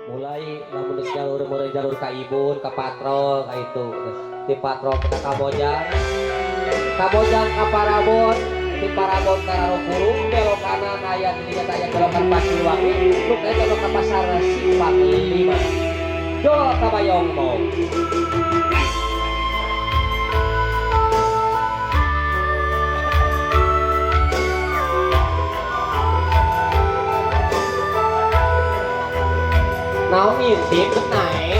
mulai lamun jalur jalur ka Ibun ka patrol ka itu di patrol ke Kamojang ka Parabon di Parabon ka Rarokurung belok kanan aya di dinya aya belokan Pasiwangi nu ka belok ka pasar Simpang 5 dol ka Bayongmong. Naon ngintip teu naik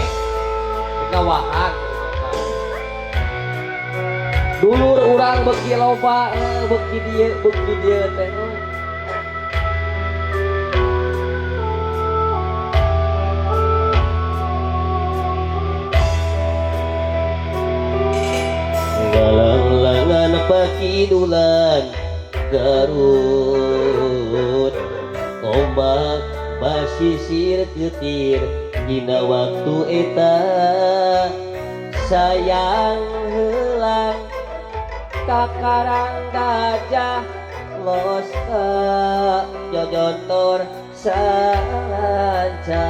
gawahan dulur urang beki loba beki dieu teh galang-langan pakidulan Garut ombak basisir ketir dina waktu eta sayang helang kakarang gajah los ke jojontor salanca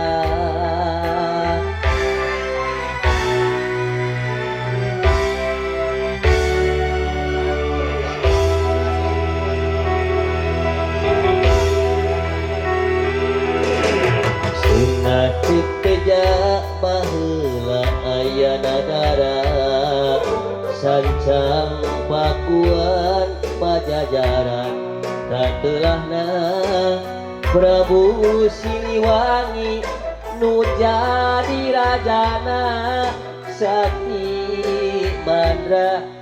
Sunatip teja baheula aya nagara sancang pakuan pajajaran katelahna Prabu Siliwangi nu jadi rajana sakti mandraguna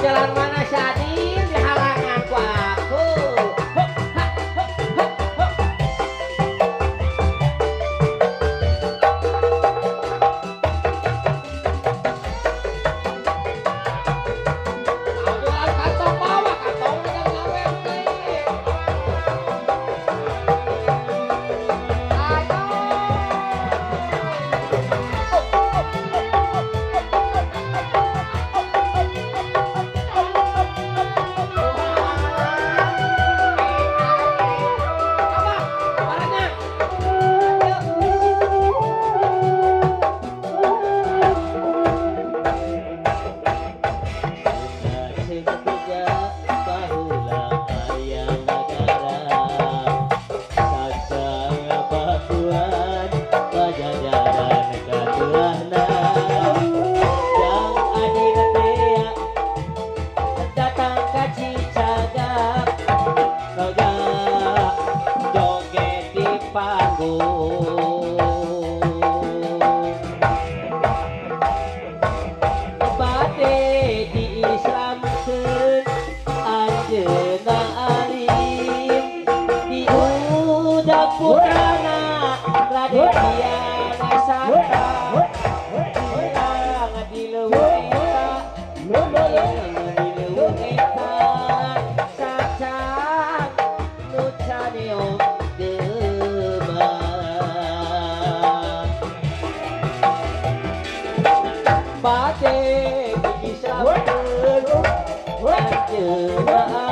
jalan mana Syadin di halangan ku aku aduh kantong bawa kantong dengan ngawet putrana Raden Diana Santa Hirang dileuweung eta sacang nu cadeong deubah bade disampeun anjeunna